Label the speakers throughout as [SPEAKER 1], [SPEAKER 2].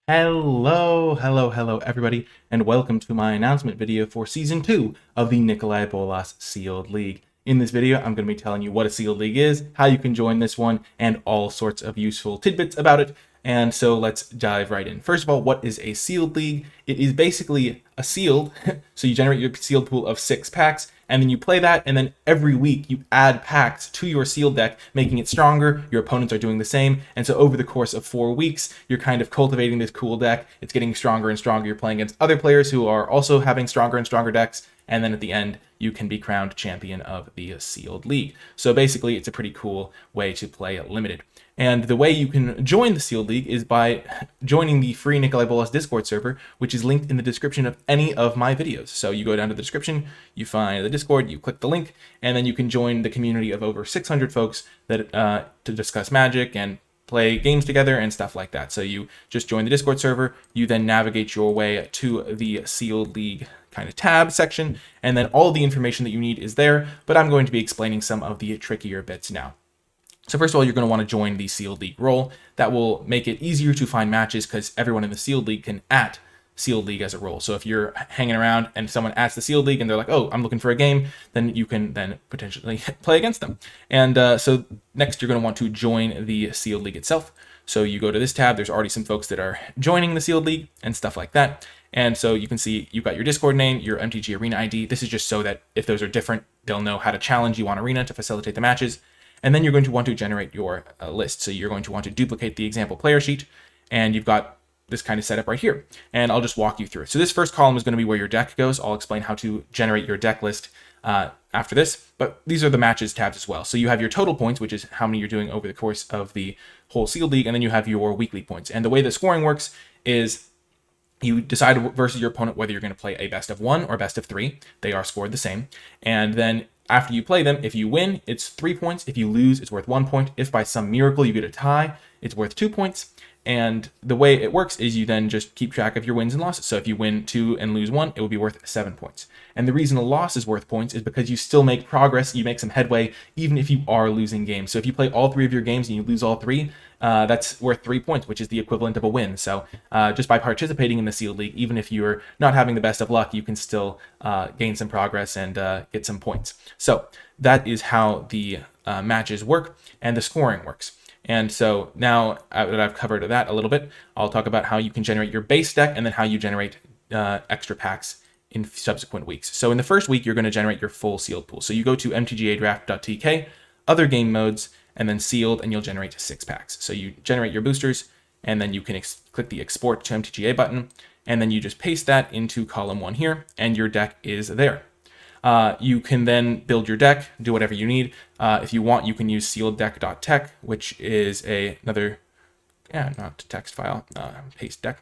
[SPEAKER 1] Hello, everybody, and welcome to my announcement video for Season 2 of the Nicolaibolas Sealed League. In this video, I'm going to be telling you what a Sealed League is, how you can join this one, and all sorts of useful tidbits about it. And so let's dive right in. First of all, what is a Sealed League? It is basically a sealed, so you generate your sealed pool of 6 packs, and then you play that, and then every week you add packs to your sealed deck, making it stronger. Your opponents are doing the same, and so over the course of 4 weeks, you're kind of cultivating this cool deck. It's getting stronger and stronger. You're playing against other players who are also having stronger and stronger decks, and then at the end, you can be crowned champion of the Sealed League. So basically, it's a pretty cool way to play Limited. And the way you can join the Sealed League is by joining the free Nicolaibolas Discord server, which is linked in the description of any of my videos. So you go down to the description, you find the Discord, you click the link, and then you can join the community of over 600 folks that to discuss Magic and play games together and stuff like that. So you just join the Discord server, you then navigate your way to the Sealed League kind of tab section, and then all the information that you need is there, but I'm going to be explaining some of the trickier bits now. So first of all, you're going to want to join the Sealed League role. That will make it easier to find matches because everyone in the Sealed League can @ Sealed League as a role. So if you're hanging around and someone @ the Sealed League and they're like, oh, I'm looking for a game, then you can then potentially play against them. And so next, you're going to want to join the Sealed League itself. So you go to this tab, there's already some folks that are joining the Sealed League and stuff like that. And so you can see you've got your Discord name, your MTG Arena ID. This is just so that if those are different, they'll know how to challenge you on Arena to facilitate the matches. And then you're going to want to generate your list. So you're going to want to duplicate the example player sheet, and you've got this kind of setup right here. And I'll just walk you through it. So this first column is going to be where your deck goes. I'll explain how to generate your deck list after this, but these are the matches tabs as well. So you have your total points, which is how many you're doing over the course of the whole Sealed League, and then you have your weekly points. And the way the scoring works is you decide versus your opponent whether you're going to play a best of 1 or best of 3. They are scored the same. And then after you play them, if you win, it's 3 points. If you lose, it's worth 1 point. If by some miracle you get a tie, it's worth 2 points. And the way it works is you then just keep track of your wins and losses. So if you win 2 and lose 1, it will be worth 7 points. And the reason a loss is worth points is because you still make progress, you make some headway, even if you are losing games. So if you play all 3 of your games and you lose all 3, that's worth 3 points, which is the equivalent of a win. So just by participating in the Sealed League, even if you're not having the best of luck, you can still gain some progress and get some points. So that is how the matches work and the scoring works. And so now that I've covered that a little bit, I'll talk about how you can generate your base deck and then how you generate extra packs in subsequent weeks. So in the first week, you're going to generate your full sealed pool. So you go to mtgadraft.tk, other game modes, and then sealed, and you'll generate 6 packs. So you generate your boosters, and then you can click the export to MTGA button, and then you just paste that into column 1 here, and your deck is there. You can then build your deck, do whatever you need. If you want, you can use sealeddeck.tech, which is another, not text file, paste deck,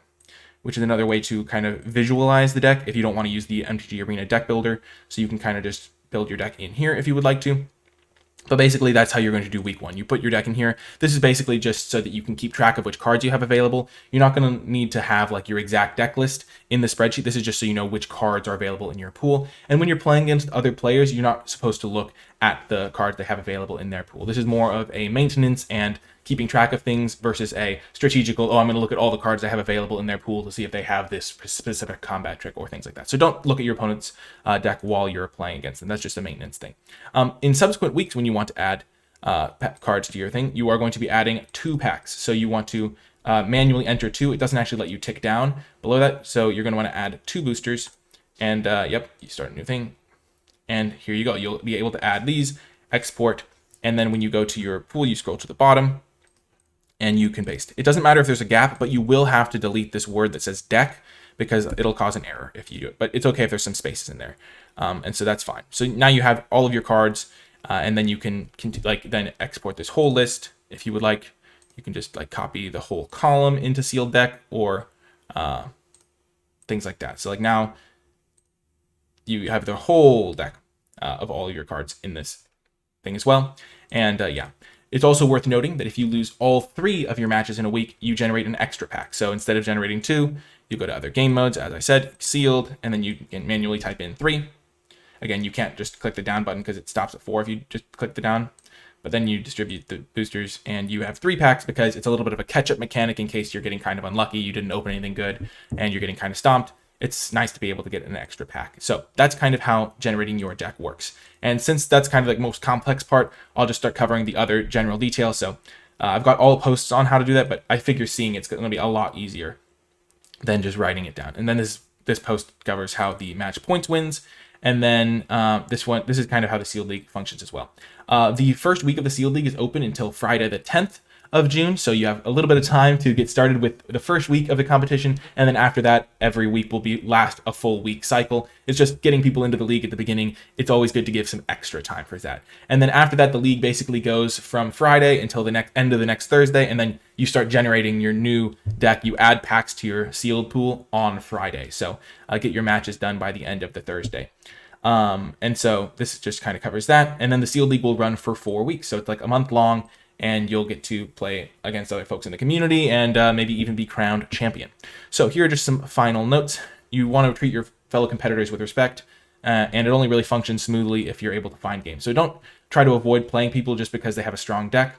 [SPEAKER 1] which is another way to kind of visualize the deck if you don't want to use the MTG Arena deck builder. So you can kind of just build your deck in here if you would like to. But basically, that's how you're going to do week 1. You put your deck in here. This is basically just so that you can keep track of which cards you have available. You're not going to need to have like your exact deck list in the spreadsheet. This is just so you know which cards are available in your pool. And when you're playing against other players, you're not supposed to look at the cards they have available in their pool. This is more of a maintenance and keeping track of things versus a strategical, I'm going to look at all the cards I have available in their pool to see if they have this specific combat trick or things like that. So don't look at your opponent's deck while you're playing against them. That's just a maintenance thing. In subsequent weeks, when you want to add cards to your thing, you are going to be adding 2 packs. So you want to manually enter 2. It doesn't actually let you tick down below that. So you're going to want to add 2 boosters. And yep, you start a new thing. And here you go. You'll be able to add these, export, and then when you go to your pool, you scroll to the bottom, and you can paste. It doesn't matter if there's a gap, but you will have to delete this word that says deck because it'll cause an error if you do it. But it's okay if there's some spaces in there. And so that's fine. So now you have all of your cards, and then you can then export this whole list. If you would like, you can just like copy the whole column into sealed deck or things like that. So like now you have the whole deck of all of your cards in this thing as well. And yeah. It's also worth noting that if you lose all 3 of your matches in a week, you generate an extra pack. So instead of generating 2, you go to other game modes, as I said, sealed, and then you can manually type in 3. Again, you can't just click the down button because it stops at 4 if you just click the down. but then you distribute the boosters and you have 3 packs because it's a little bit of a catch-up mechanic in case you're getting kind of unlucky, you didn't open anything good, and you're getting kind of stomped. It's nice to be able to get an extra pack. So that's kind of how generating your deck works. And since that's kind of like most complex part, I'll just start covering the other general details. So I've got all posts on how to do that, but I figure seeing it's going to be a lot easier than just writing it down. And then this post covers how the match points wins. And then this is kind of how the Sealed League functions as well. The first week of the Sealed League is open until Friday the 10th of June, so you have a little bit of time to get started with the first week of the competition, and then after that, every week will last a full week cycle. It's just getting people into the league at the beginning. It's always good to give some extra time for that. And then after that, the league basically goes from Friday until the end of the next Thursday, and then you start generating your new deck. You add packs to your sealed pool on Friday, so get your matches done by the end of the Thursday. And so this just kind of covers that. And then the Sealed League will run for 4 weeks, so it's like a month long, and you'll get to play against other folks in the community and maybe even be crowned champion. So here are just some final notes. You want to treat your fellow competitors with respect, and it only really functions smoothly if you're able to find games. So don't try to avoid playing people just because they have a strong deck.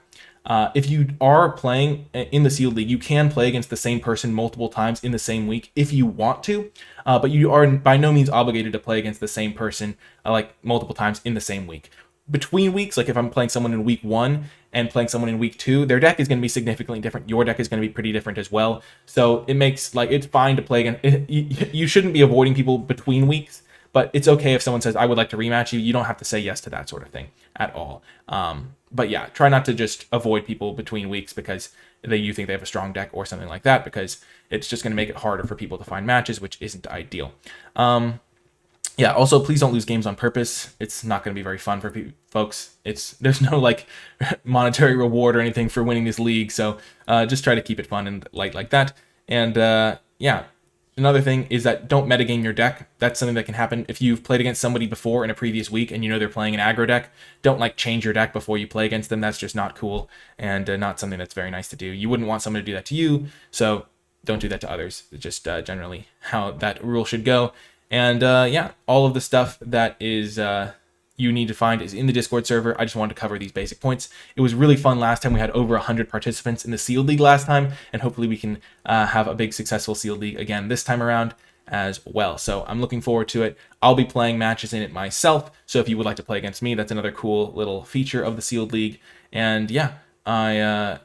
[SPEAKER 1] If you are playing in the Sealed League, you can play against the same person multiple times in the same week if you want to, but you are by no means obligated to play against the same person like multiple times in the same week. Between weeks, like if I'm playing someone in week 1 and playing someone in week 2, their deck is going to be significantly different. Your deck is going to be pretty different as well. So it makes it's fine to play again. You shouldn't be avoiding people between weeks, but it's okay if someone says, I would like to rematch you. You don't have to say yes to that sort of thing at all. But yeah, try not to just avoid people between weeks because you think they have a strong deck or something like that, because it's just going to make it harder for people to find matches, which isn't ideal. Yeah, also, please don't lose games on purpose. It's not going to be very fun for folks. There's no like monetary reward or anything for winning this league, so just try to keep it fun and light like that. And yeah, another thing is that don't metagame your deck. That's something that can happen. If you've played against somebody before in a previous week and you know they're playing an aggro deck, don't like change your deck before you play against them. That's just not cool and not something that's very nice to do. You wouldn't want someone to do that to you, so don't do that to others. It's just generally how that rule should go. And yeah, all of the stuff that is you need to find is in the Discord server. I just wanted to cover these basic points. It was really fun last time. We had over 100 participants in the Sealed League last time, and hopefully we can have a big successful Sealed League again this time around as well. So I'm looking forward to it. I'll be playing matches in it myself, so if you would like to play against me, that's another cool little feature of the Sealed League. And yeah, I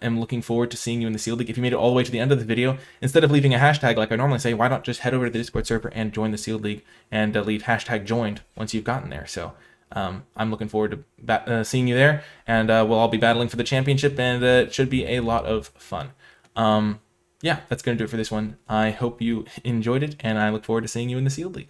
[SPEAKER 1] am looking forward to seeing you in the Sealed League. If you made it all the way to the end of the video, instead of leaving a hashtag like I normally say, why not just head over to the Discord server and join the Sealed League and leave hashtag joined once you've gotten there. So I'm looking forward to seeing you there, and we'll all be battling for the championship, and it should be a lot of fun. Yeah, that's going to do it for this one. I hope you enjoyed it, and I look forward to seeing you in the Sealed League.